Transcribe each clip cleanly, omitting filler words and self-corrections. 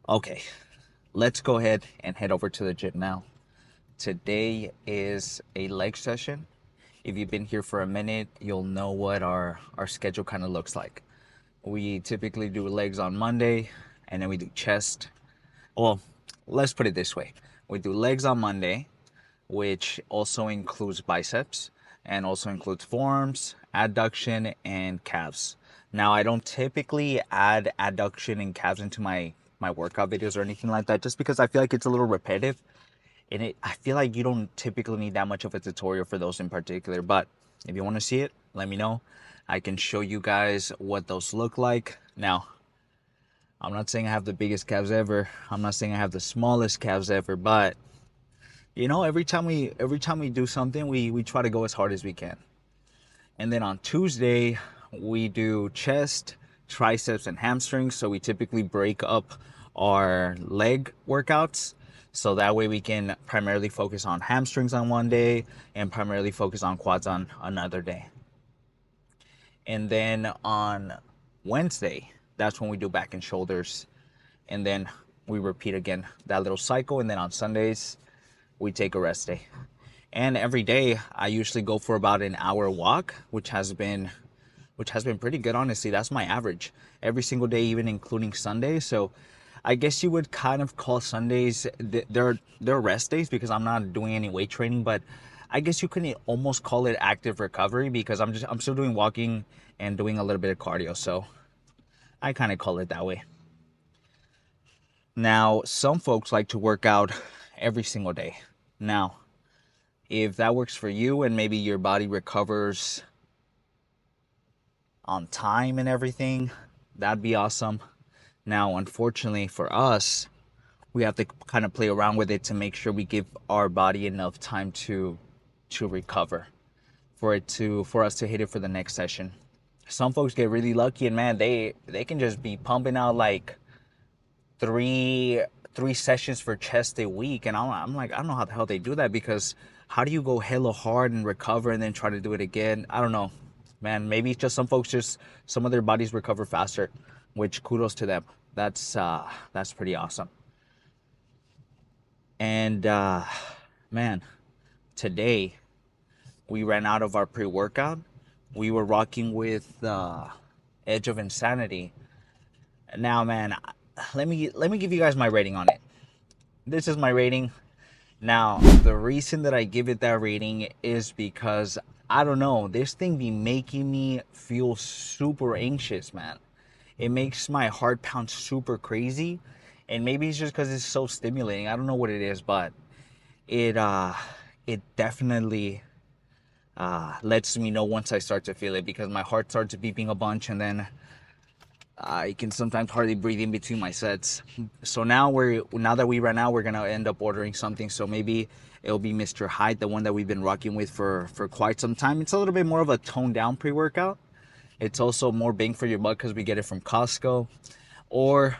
Okay, let's go ahead and head over to the gym now. Today is a leg session. If you've been here for a minute, you'll know what our schedule kind of looks like. We typically do legs on Monday, and then we do chest. Well, let's put it this way. We do legs on Monday, which also includes biceps and also includes forearms, adduction, and calves. Now, I don't typically add adduction and calves into my workout videos or anything like that, just because I feel like it's a little repetitive, and I feel like you don't typically need that much of a tutorial for those in particular. But if you want to see it, let me know. I can show you guys what those look like. Now, I'm not saying I have the biggest calves ever. I'm not saying I have the smallest calves ever, but every time we do something, we try to go as hard as we can. And then on Tuesday, we do chest, triceps, and hamstrings. So we typically break up our leg workouts. So that way we can primarily focus on hamstrings on one day and primarily focus on quads on another day. And then on Wednesday, that's when we do back and shoulders. And then we repeat again that little cycle. And then on Sundays, we take a rest day. And every day I usually go for about an hour walk, which has been pretty good, honestly. That's my average every single day, even including Sundays. So I guess you would kind of call Sundays they're rest days because I'm not doing any weight training, but I guess you can almost call it active recovery because I'm still doing walking and doing a little bit of cardio. So I kind of call it that way. Now, some folks like to work out every single day. Now, if that works for you and maybe your body recovers on time and everything, that'd be awesome. Now, unfortunately for us, we have to kind of play around with it to make sure we give our body enough time to recover for us to hit it for the next session. Some folks get really lucky and man, they can just be pumping out like three sessions for chest a week, and I'm like, I don't know how the hell they do that, because how do you go hella hard and recover and then try to do it again? I don't know, man. Maybe it's just some of their bodies recover faster, which kudos to them. That's pretty awesome. And man, today we ran out of our pre-workout. We were rocking with Edge of Insanity. Now, man, let me give you guys my rating on it. This is my rating. Now, the reason that I give it that rating is because I don't know, this thing be making me feel super anxious, man. It makes my heart pound super crazy, and maybe it's just because it's so stimulating. I don't know what it is, but it uh it definitely lets me know once I start to feel it, because my heart starts beeping a bunch, and then I can sometimes hardly breathe in between my sets. So now that we ran out, we're gonna end up ordering something. So maybe it'll be Mr. Hyde, the one that we've been rocking with for quite some time. It's a little bit more of a toned down pre-workout. It's also more bang for your buck because we get it from Costco. Or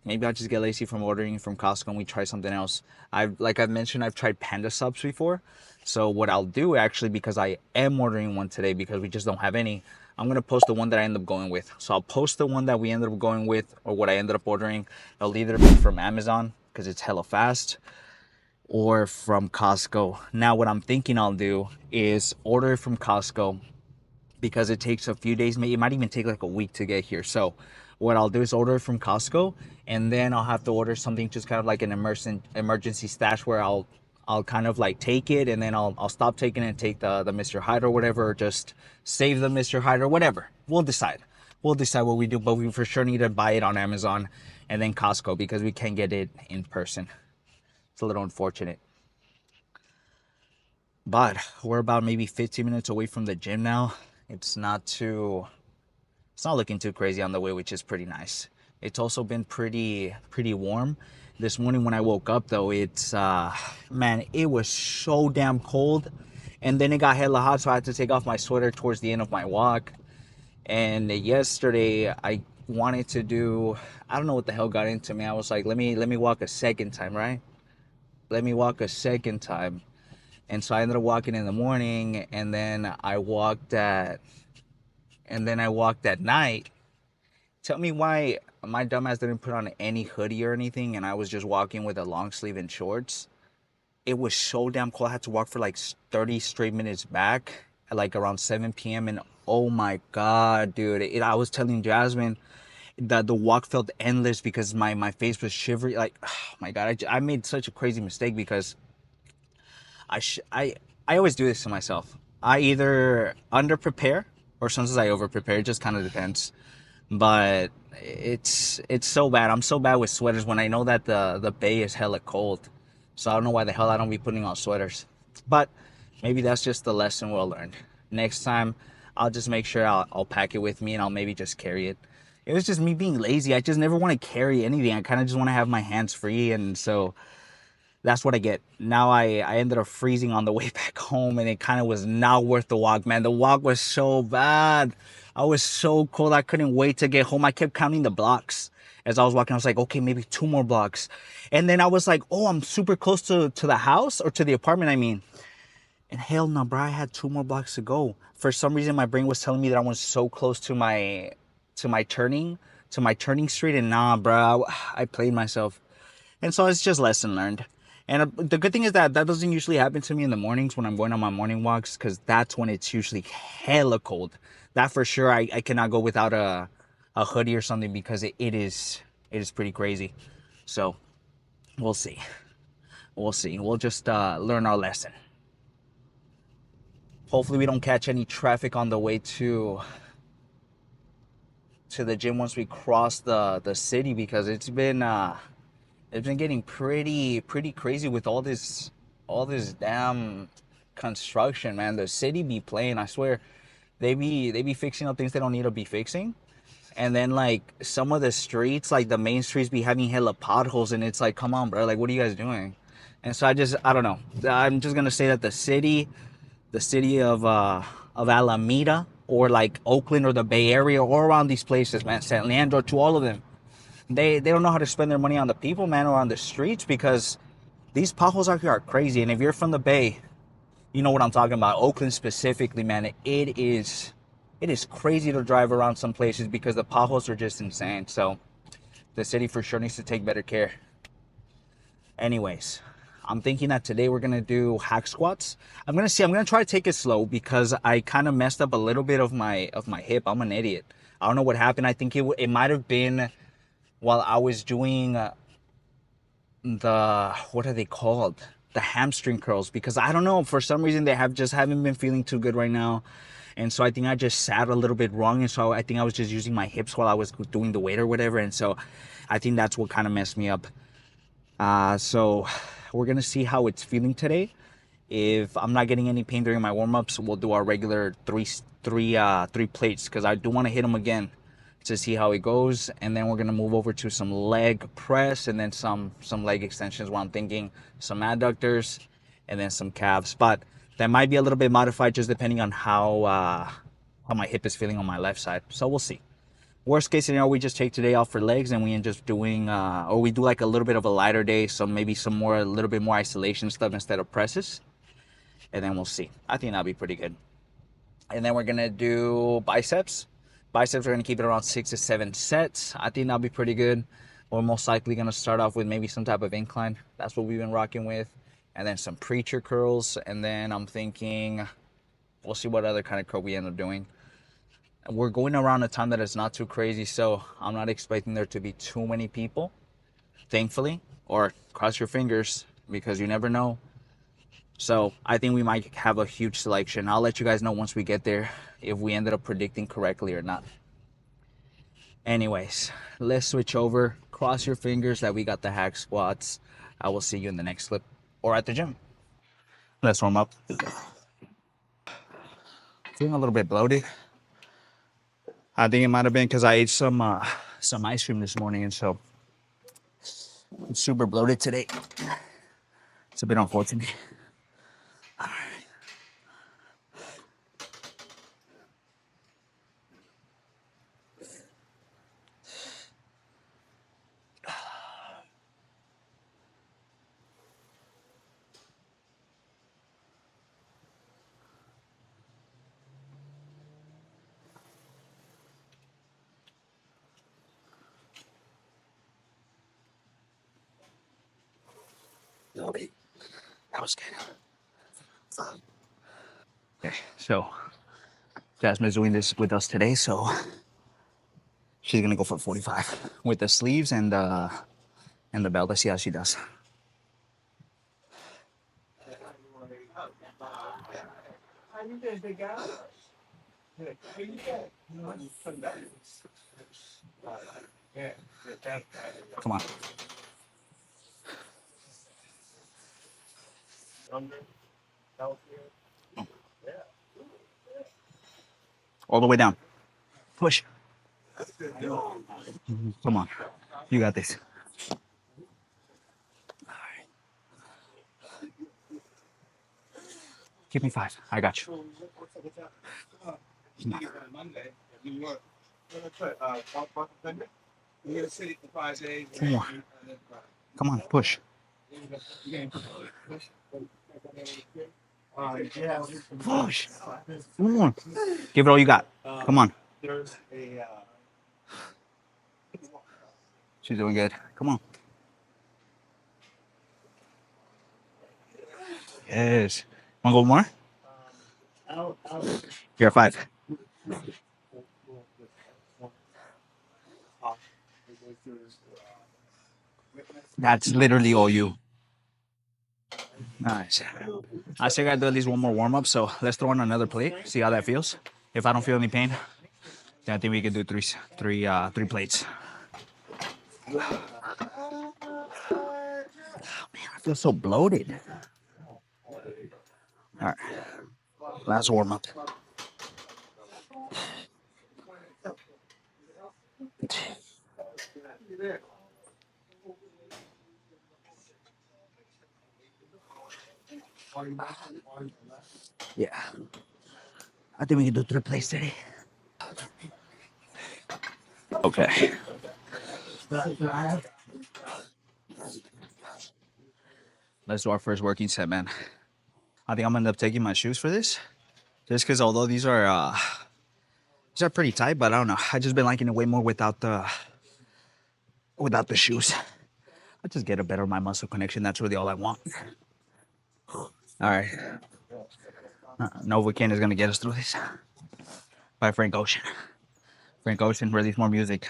maybe I'll just get lazy from ordering from Costco and we try something else. Like I've mentioned, I've tried Panda Subs before. So what I'll do, actually, because I am ordering one today because we just don't have any, I'm gonna post the one that I end up going with. So I'll post the one that we ended up going with, or what I ended up ordering. It'll either be from Amazon because it's hella fast, or from Costco. Now what I'm thinking I'll do is order it from Costco because it takes a few days. Maybe it might even take like a week to get here. So what I'll do is order it from Costco, and then I'll have to order something just kind of like an emergency stash, where I'll kind of like take it, and then I'll stop taking it and take the Mr. Hyde or whatever, or just save the Mr. Hyde or whatever. We'll decide what we do, but we for sure need to buy it on Amazon and then Costco because we can't get it in person. It's a little unfortunate. But we're about maybe 15 minutes away from the gym now. It's not too It's not looking too crazy on the way, which is pretty nice. It's also been pretty warm. This morning when I woke up though, it's man, it was so damn cold. And then it got hella hot, so I had to take off my sweater towards the end of my walk. And yesterday I wanted to do, I don't know what the hell got into me. I was like, let me walk a second time, right? Let me walk a second time. And so I ended up walking in the morning, and then I walked at night Tell me why my dumbass didn't put on any hoodie or anything, and I was just walking with a long sleeve and shorts. It was so damn cold. I had to walk for like 30 straight minutes back at like around 7 p.m. And oh my God, dude. I was telling Jasmine that the walk felt endless because my face was shivering. Like, oh my God, I made such a crazy mistake because I, sh- I always do this to myself. I either under prepare or sometimes I over prepare. It just kind of depends. But it's so bad. I'm so bad with sweaters when I know that the bay is hella cold. So I don't know why the hell I don't be putting on sweaters. But maybe that's just the lesson we'll learn. Next time, I'll just make sure I'll pack it with me and I'll maybe just carry it. It was just me being lazy. I just never want to carry anything. I kind of just want to have my hands free. And so that's what I get. Now I ended up freezing on the way back home, and it kind of was not worth the walk, man. The walk was so bad. I was so cold. I couldn't wait to get home. I kept counting the blocks as I was walking. I was like, okay, maybe 2 more blocks. And then I was like, oh, I'm super close to the house or to the apartment, I mean. And hell no, bro, I had 2 more blocks to go. For some reason, my brain was telling me that I was so close to my turning to my turning street, and nah, bro, I played myself. And so it's just lesson learned. And the good thing is that that doesn't usually happen to me in the mornings when I'm going on my morning walks, because that's when it's usually hella cold. That for sure, I cannot go without a hoodie or something because it is pretty crazy. So we'll see. We'll see. We'll just learn our lesson. Hopefully we don't catch any traffic on the way to the gym once we cross the city, because it's been getting pretty crazy with all this damn construction, man. The city be playing, I swear. They be fixing up things they don't need to be fixing. And then like some of the streets, like the main streets, be having hella potholes, and it's like, come on, bro, like what are you guys doing? And so I don't know. I'm just gonna say that the city of Alameda, or like Oakland or the Bay Area or around these places, man, San Leandro, to all of them, they don't know how to spend their money on the people, man, or on the streets, because these potholes out here are crazy. And if you're from the Bay, you know what I'm talking about. Oakland specifically, man, it is crazy to drive around some places because the potholes are just insane. So the city for sure needs to take better care. Anyways, I'm thinking that today we're gonna do hack squats. I'm gonna try to take it slow because I kind of messed up a little bit of my hip. I'm an idiot. I don't know what happened. I think it might have been while I was doing what are they called, the hamstring curls, because I don't know, for some reason they haven't been feeling too good right now. And so I think I just sat a little bit wrong, and so I think I was just using my hips while I was doing the weight or whatever. And so I think that's what kind of messed me up. So we're gonna see how it's feeling today. If I'm not getting any pain during my warm-ups, we'll do our regular three plates, because I do want to hit them again to see how it goes. And then we're gonna move over to some leg press, and then some leg extensions, while I'm thinking some adductors, and then some calves. But that might be a little bit modified just depending on how my hip is feeling on my left side. So we'll see. Worst case scenario, we just take today off for legs, and we end just doing, or we do like a little bit of a lighter day, so maybe a little bit more isolation stuff instead of presses, and then we'll see. I think that'll be pretty good. And then we're gonna do biceps. Biceps, we're gonna keep it around 6 to 7 sets. I think that'll be pretty good. We're most likely gonna start off with maybe some type of incline. That's what we've been rocking with, and then some preacher curls, and then I'm thinking we'll see what other kind of curl we end up doing. We're going around a time that is not too crazy, so I'm not expecting there to be too many people, thankfully, or cross your fingers, because you never know. So I think we might have a huge selection. I'll let you guys know once we get there if we ended up predicting correctly or not. Anyways, let's switch over. Cross your fingers that we got the hack squats. I will see you in the next clip or at the gym. Let's warm up. Feeling a little bit bloated. I think it might have been because I ate some ice cream this morning, and so I'm super bloated today. It's a bit unfortunate. Okay, that was good. Okay, so Jasmine is doing this with us today, so she's gonna go for 45 with the sleeves and the belt. Let's see how she does. Come on. All the way down. Push. Come on. You got this. Give me 5. I got you. Come on. Come on. Push. Push. Come on. Give it all you got. Come on. She's doing good. Come on. Yes. Want to go more? Here, 5. That's literally all you. Nice. I still gotta do at least one more warm up, so let's throw in another plate. See how that feels. If I don't feel any pain, then I think we can do three plates. Man, I feel so bloated. All right, last warm up. Yeah, I think we can do 3 plates today. Okay. Let's do our first working set, man. I think I'm gonna end up taking my shoes for this, just because although these are pretty tight, but I don't know. I just been liking it way more without the shoes. I just get a better my muscle connection. That's really all I want. All right. Novocaine is gonna get us through this. By Frank Ocean. Frank Ocean release more music.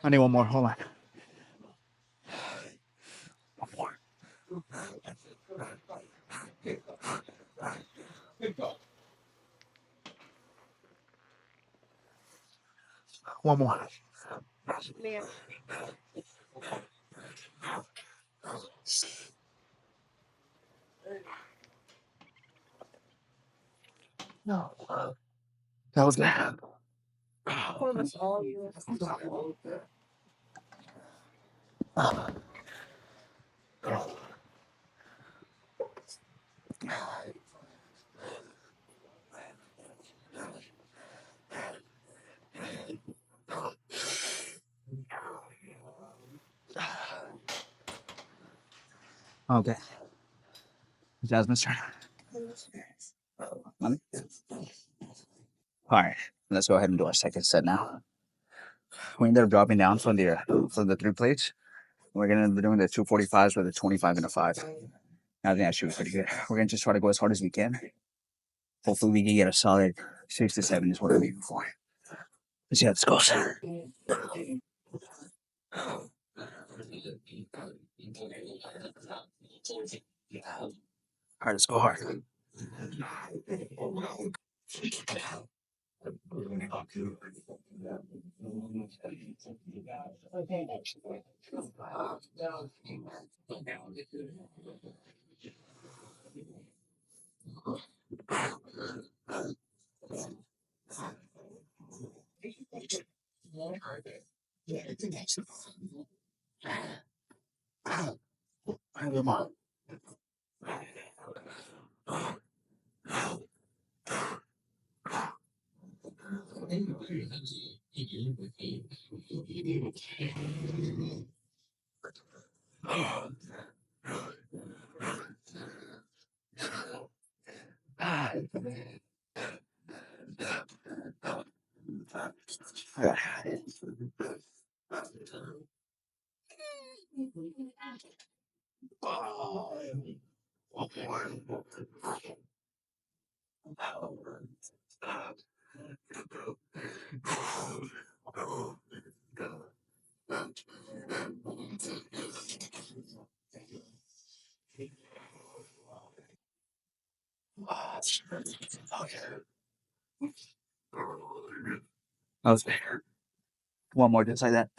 I need one more. Hold on. One more. One more. That was good. Okay. Jasmine's turn. Money? All right. Let's go ahead and do our second set now. We ended up dropping down from the 3 plates. We're gonna be doing the 245s with a 25 and a 5. I think that should be pretty good. We're gonna just try to go as hard as we can. Hopefully we can get a solid 6 to 7 is what I'm aiming for. Let's see how this goes. All right, let's go hard. That was better. One more, just like that.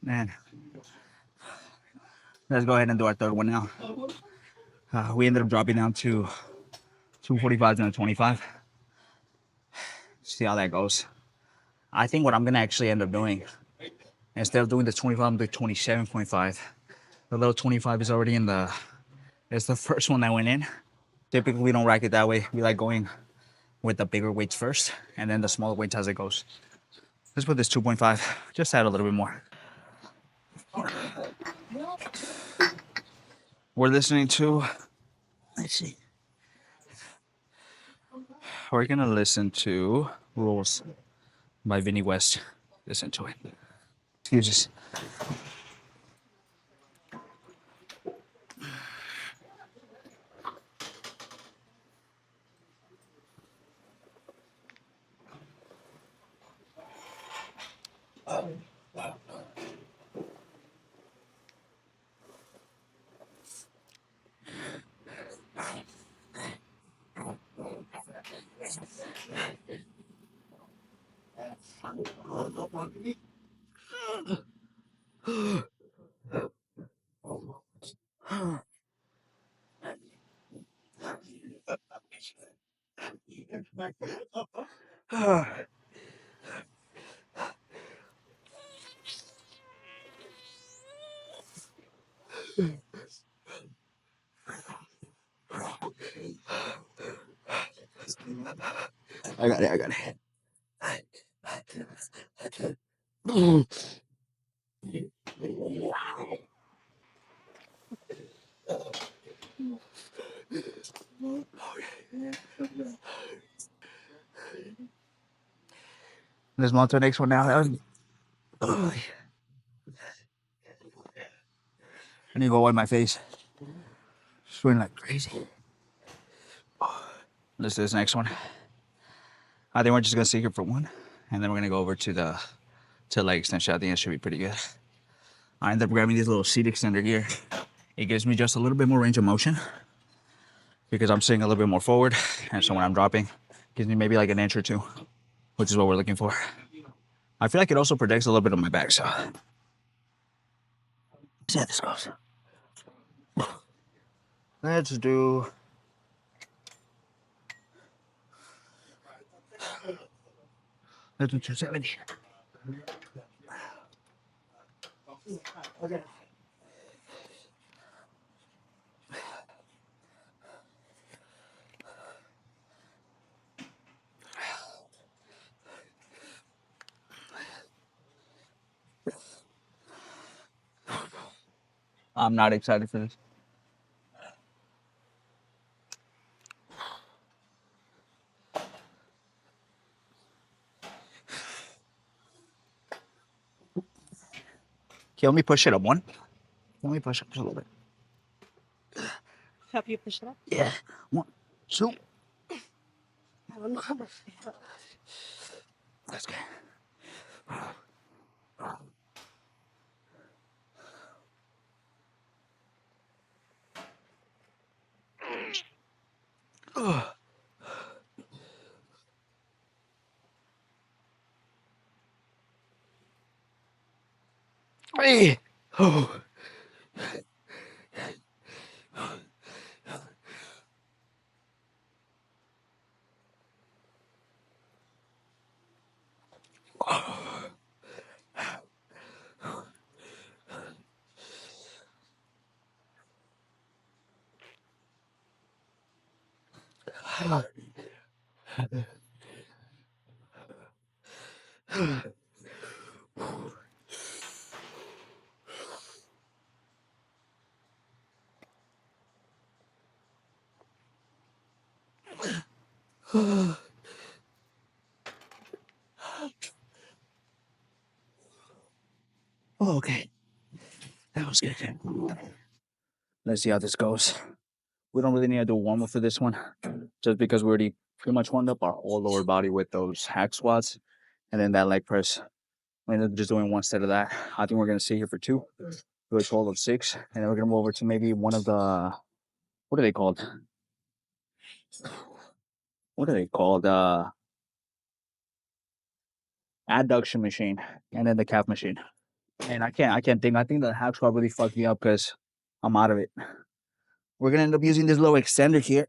Man, let's go ahead and do our third one now. We ended up dropping down to 245 and a 25. See how that goes. I think what I'm gonna actually end up doing, instead of doing the 25, I'm doing 27.5. The little 25 is already in the. It's the first one that went in. Typically, we don't rack it that way. We like going with the bigger weights first, and then the smaller weights as it goes. Let's put this 2.5. Just add a little bit more. We're listening to. Let's see. We're gonna listen to Rules by Vinny West. Listen to it. Excuses. I got it. I got it. Let's move on to the next one now. I need to go wipe my face. Sweating like crazy. Let's do this next one. I think we're just gonna sit here for one, and then we're gonna go over to the leg extension. I think it should be pretty good. I ended up grabbing this little seat extender here. It gives me just a little bit more range of motion because I'm sitting a little bit more forward, and so when I'm dropping, it gives me maybe like an inch or two, which is what we're looking for. I feel like it also protects a little bit of my back, so let's see how this goes. Let's do. Let's do 270. I'm not excited for this. Okay, let me push it up one. Let me push it up just a little bit. Help you push it up? Yeah. 1, 2. I don't know how much. Let's go. Hey. Oh. Okay, that was good. Let's see how this goes. We don't really need to do a warm up for this one, just because we already pretty much warmed up our whole lower body with those hack squats, and then that leg press. We ended up just doing one set of that. I think we're gonna sit here for two, do a total of six, and then we're gonna move over to maybe one of the, what are they called? What are they called? Adduction machine, and then the calf machine. And I can't think. I think the hack squat really fucked me up because I'm out of it. We're gonna end up using this little extender here.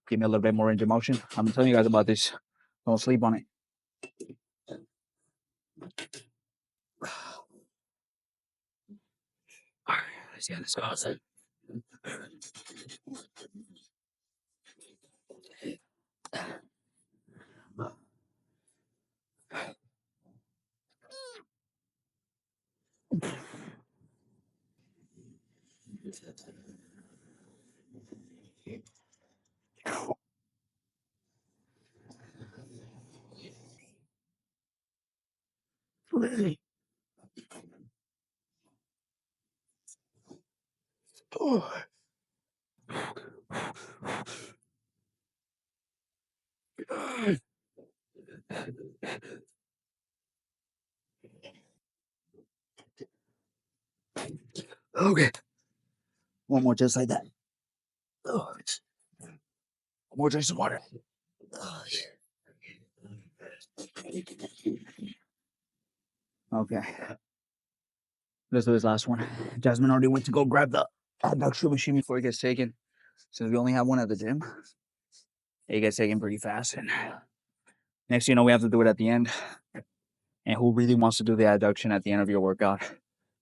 Give me a little bit more range of motion. I'm telling you guys about this. Don't sleep on it. All right, let's see how this goes. Okay, one more just like that. One more drink of water. Okay, let's do this last one. Jasmine already went to go grab the adduction machine before it gets taken. Since we only have one at the gym, it gets taken pretty fast. And next, thing you know, we have to do it at the end. And who really wants to do the adduction at the end of your workout?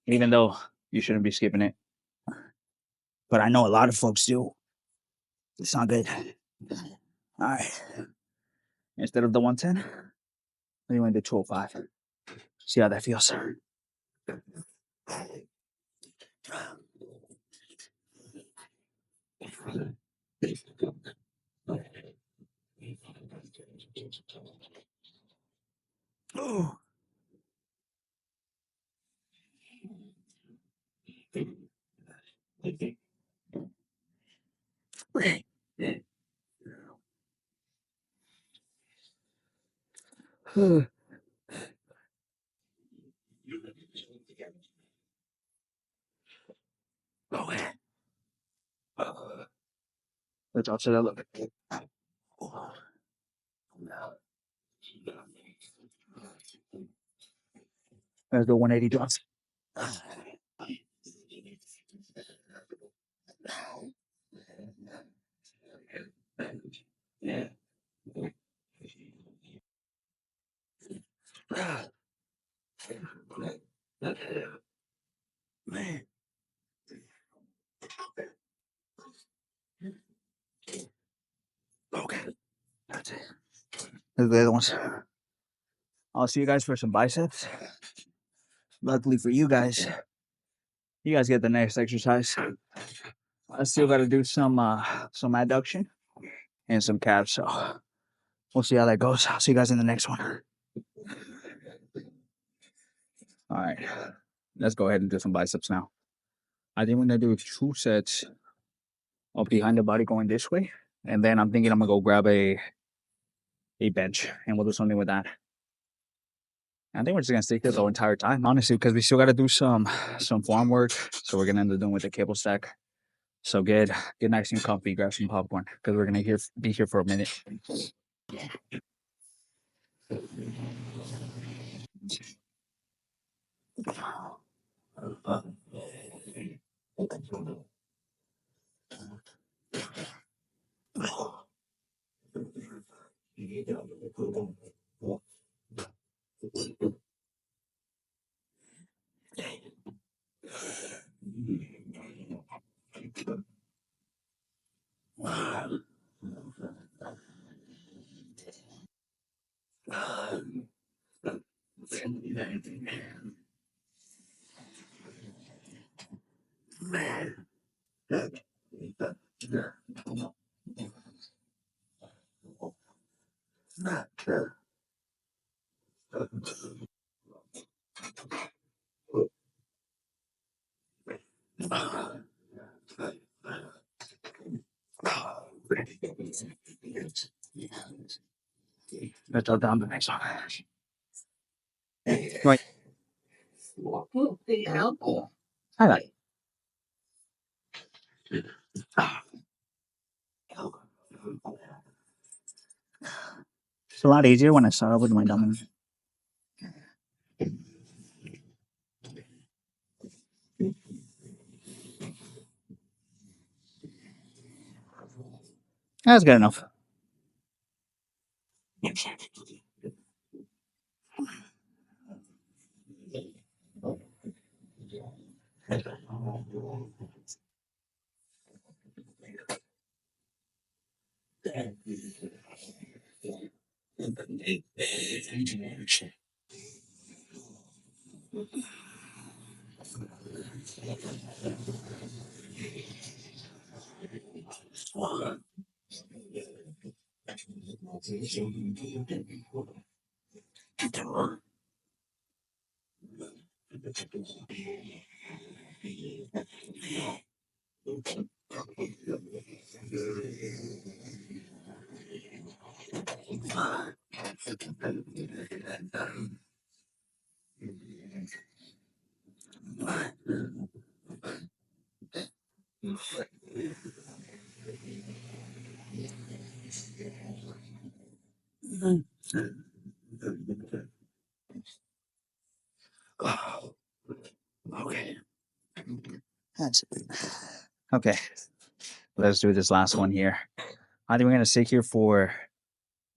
Even though you shouldn't be skipping it. But I know a lot of folks do. It's not good. All right. Instead of the 110, we went to 205. See how that feels. Oh. Okay. Let's offset that look. There's the 180 drops. Man. Okay. That's it. There's the other ones. I'll see you guys for some biceps. Luckily for you guys get the next exercise. I still got to do some adduction and some calves. So we'll see how that goes. I'll see you guys in the next one. All right, let's go ahead and do some biceps now. I think we're gonna do 2 sets of behind the body going this way, and then I'm thinking I'm gonna go grab a bench and we'll do something with that. I think we're just gonna stick there the entire time, honestly, because we still got to do some farm work. So we're gonna end up doing with the cable stack. So get nice and comfy, grab some popcorn because we're gonna be here for a minute. Let's all down the next one. Right. I like. It's a lot easier when I start with my dumbbell. That's good enough. Okay. That's it. Okay. Let's do this last one here. I think we're gonna sit here for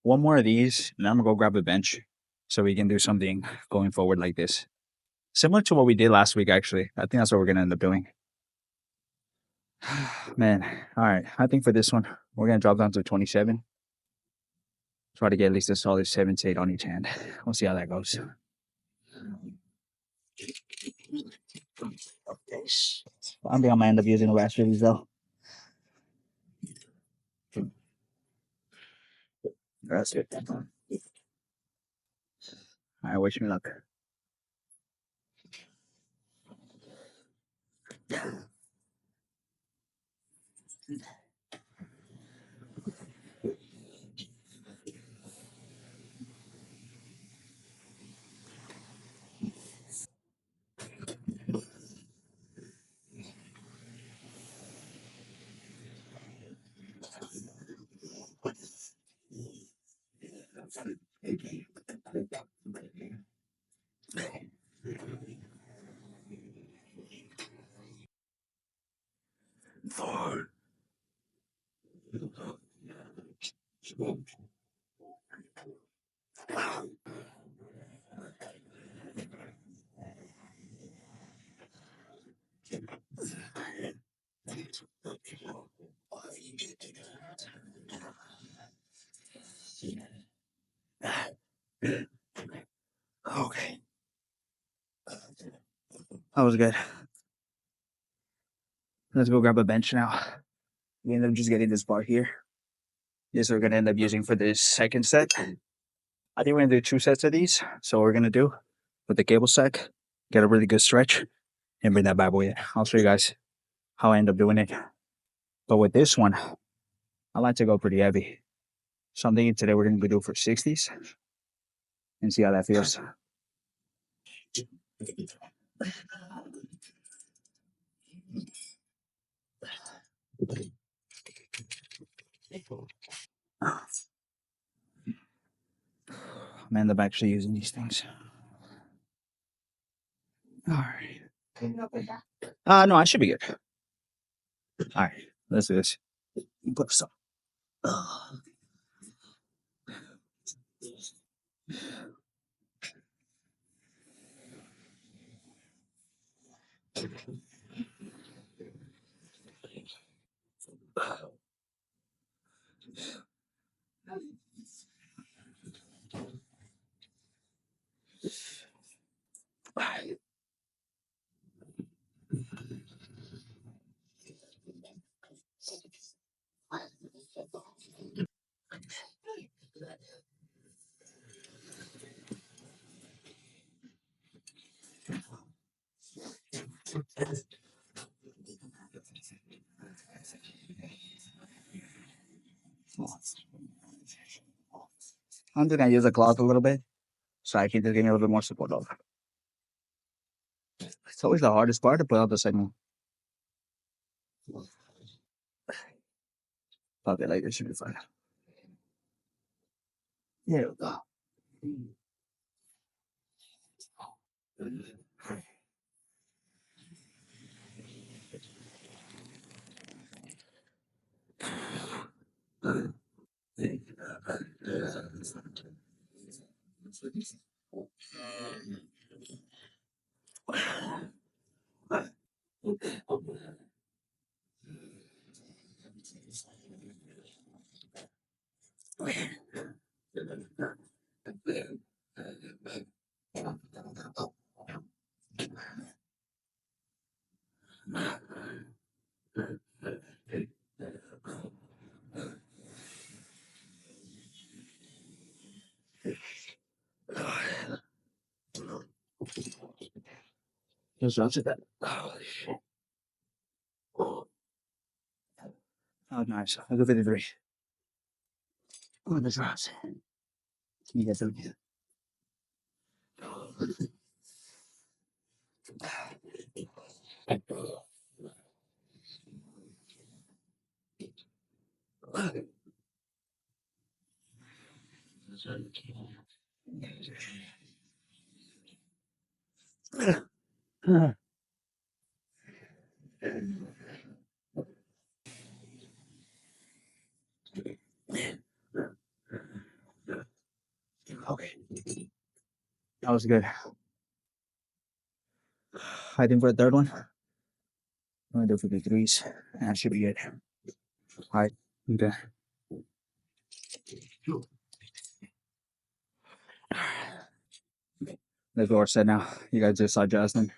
one more of these, and then I'm gonna go grab a bench so we can do something going forward like this. Similar to what we did last week, actually. I think that's what we're gonna end up doing. Man, all right. I think for this one, we're gonna drop down to 27. Try to get at least a solid 7 to 8 on each hand. We'll see how that goes. I think I'm gonna end up using the last release though. That's it. All right, wish me luck. Okay. That was good. Let's go grab a bench now. We end up just getting this bar here. This we're gonna end up using for this second set. I think we're gonna do 2 sets of these. So what we're gonna do with the cable sack, get a really good stretch, and bring that bad boy in. I'll show you guys how I end up doing it. But with this one, I like to go pretty heavy. So I'm thinking today we're gonna do for 60s and see how that feels. I'm gonna end up actually using these things. All right. No, I should be good. All right, let's do this. Put some. I'm just gonna use a cloth a little bit so I can just give me a little bit more support over. It's always the hardest part to put out the segment. Okay, like this should be fine. There we go. Just drops it that. Oh, nice. I'll go 53. Oh, the drops. You get them. Okay, that was good. I think for the third one, I'm gonna do 53s. That should be good. All right. Okay. Let's go our set now. You guys just saw Justin.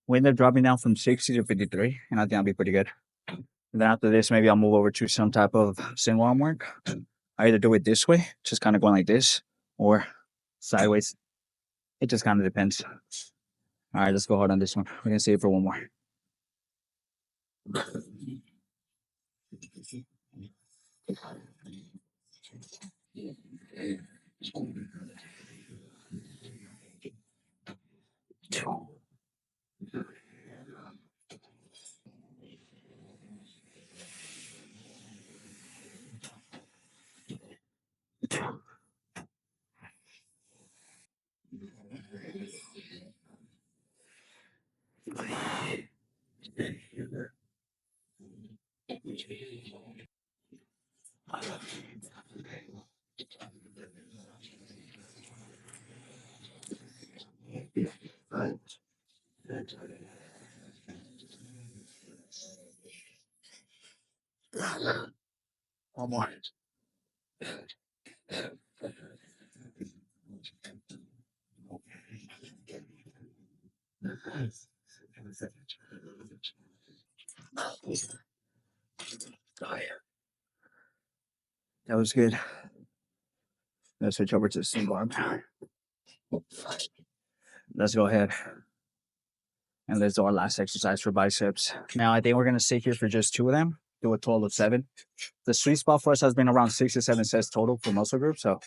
We ended up dropping down from 60 to 53, and I think I'll be pretty good. And then after this, maybe I'll move over to some type of single arm work. I either do it this way, just kind of going like this, or sideways. It just kind of depends. All right, let's go hard on this one. We're gonna save it for one more. One more. Oh, yeah. That was good. Let's switch over to single arm. Let's go ahead and let's do our last exercise for biceps. Now, I think we're gonna sit here for just two of them. Do a total of 7. The sweet spot for us has been around 6 to 7 sets total for muscle groups, so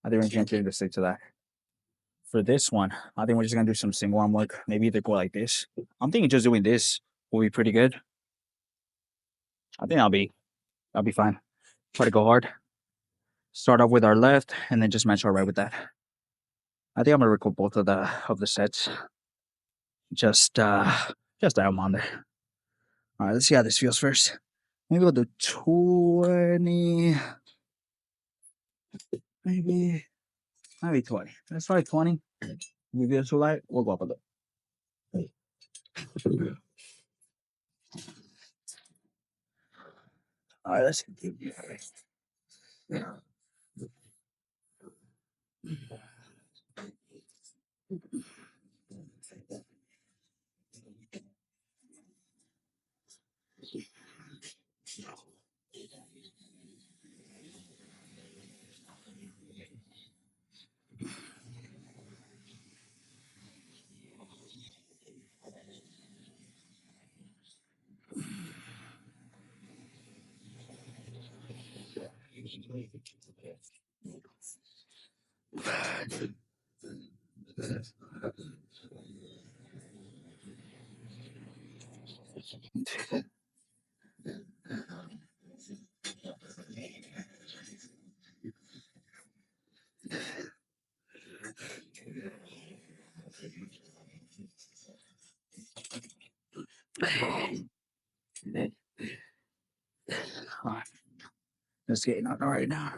I think we're gonna continue to stick to that. For this one, I think we're just gonna do some single arm work. Maybe either go like this. I'm thinking just doing this will be pretty good. I think I'll be fine. Try to go hard. Start off with our left and then just match our right with that. I think I'm gonna record both of the sets. Just down on there. All right, let's see how this feels first. Maybe we'll do 20. Maybe 20. Let's try 20. Maybe it's too light. We'll go up a little. All right, let's see. All right, let's get on right now.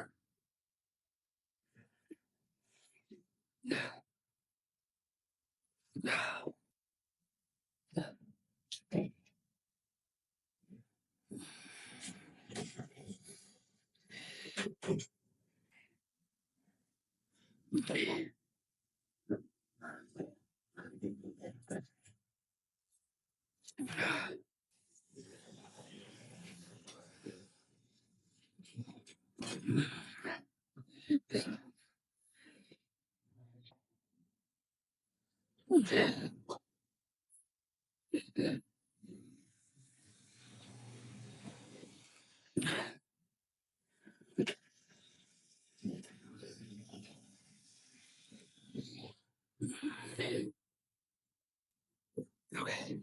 Okay.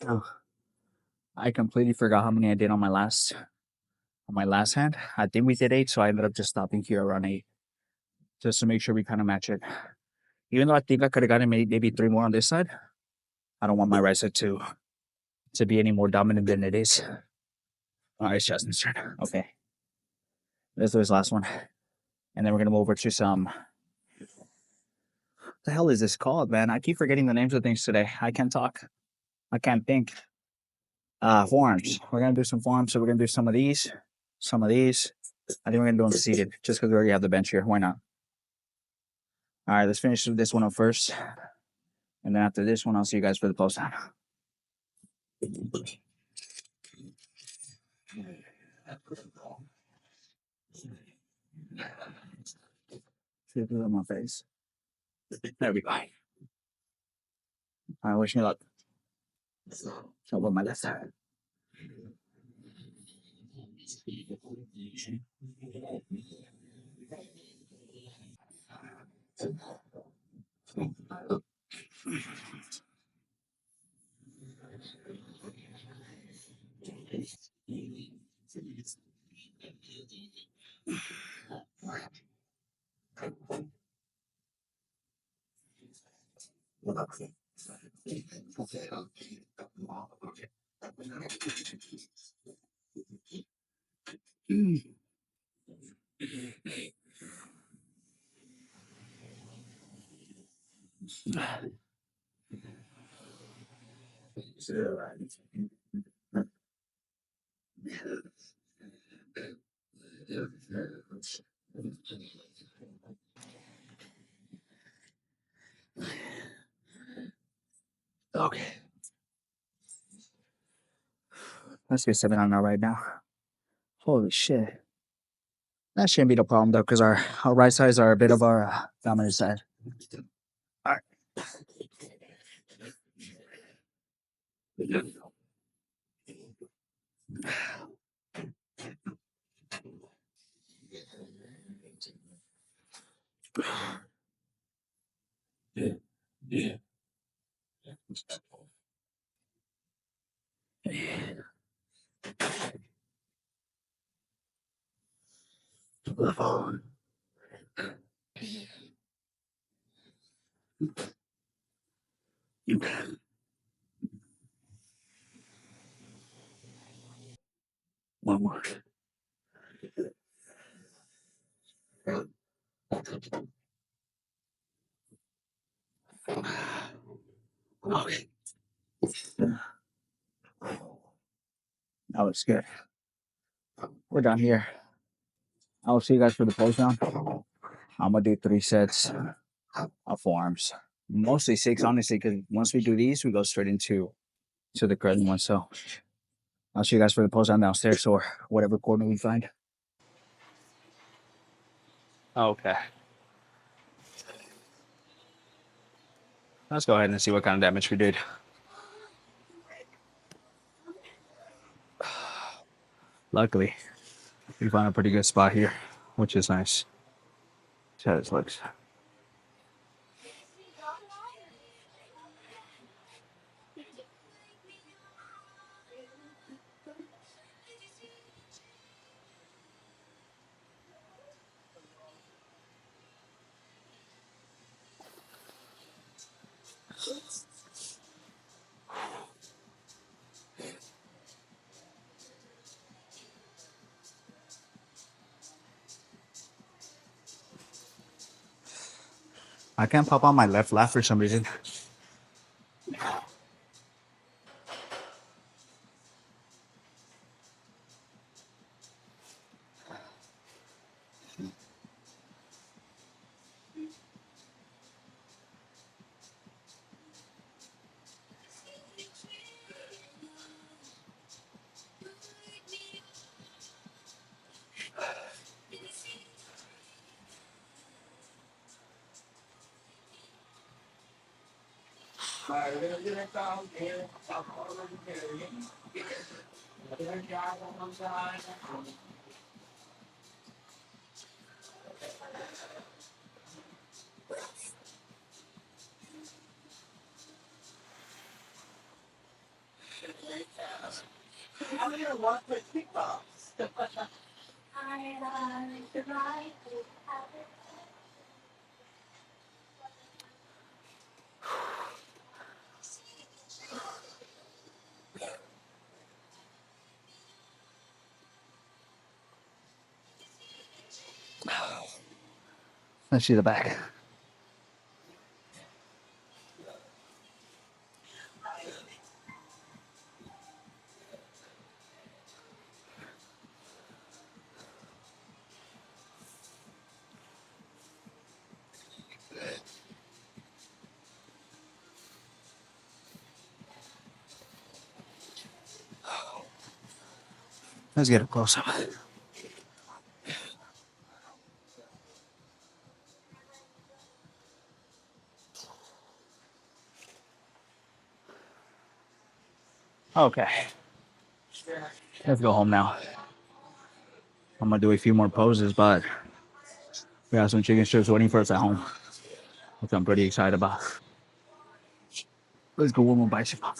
Oh, I completely forgot how many I did on my last hand. I think we did 8, so I ended up just stopping here around 8, just to make sure we kind of match it. Even though I think I could have gotten maybe 3 more on this side, I don't want my right side to be any more dominant than it is. All right, it's Justin's turn. Okay, let's do his last one, and then we're gonna move over to some. What the hell is this called, man? I keep forgetting the names of things today. I can't talk. I can't think. Forearms. We're gonna do some forearms. So we're gonna do some of these, some of these. I think we're gonna do them seated, just because we already have the bench here. Why not? All right, let's finish this one up first, and then after this one, I'll see you guys for the post down. See if it's on my face. There we go. All right, wish me luck. So with my left side. Okay. Let's get 7 on now right now. Holy shit. That shouldn't be the problem though, because our right sides are a bit of our dominant side. All right. One more. Okay. That was good. We're done here. I'll see you guys for the close down. I'm gonna do 3 sets of forearms. Mostly six, honestly, because once we do these, we go straight into the crescent one. So I'll see you guys for the close down downstairs or whatever corner we find. Okay. Let's go ahead and see what kind of damage we did. Luckily, we found a pretty good spot here, which is nice. See how this looks. I can't pop on my left lat for some reason. Let's see the back. Let's get a close up. Okay. Let's go home now. I'm gonna do a few more poses, but we have some chicken strips waiting for us at home, which I'm pretty excited about. Let's go one more bicep pump.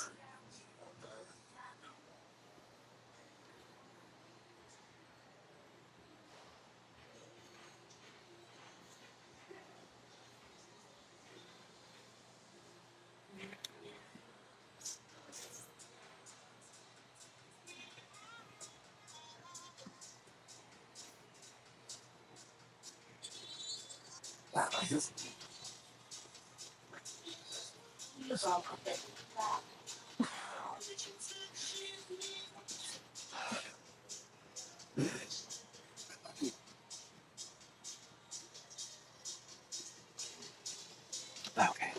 Okay.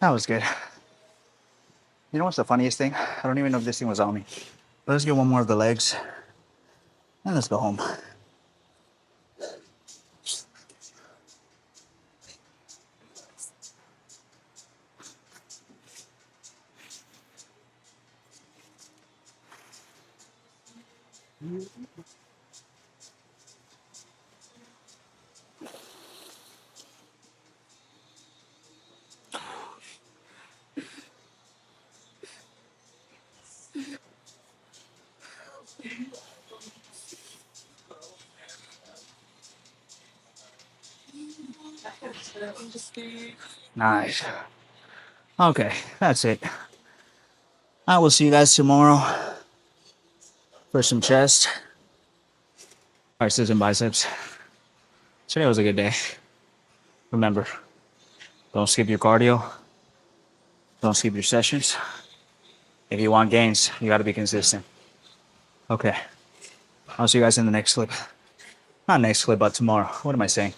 That was good. You know what's the funniest thing? I don't even know if this thing was on me. Let's get one more of the legs and let's go home. Nice. Okay, that's it. I will see you guys tomorrow for some chest, biceps, and biceps. Today was a good day. Remember, don't skip your cardio. Don't skip your sessions. If you want gains, you got to be consistent. Okay. I'll see you guys in the next clip. Not next clip, but tomorrow. What am I saying?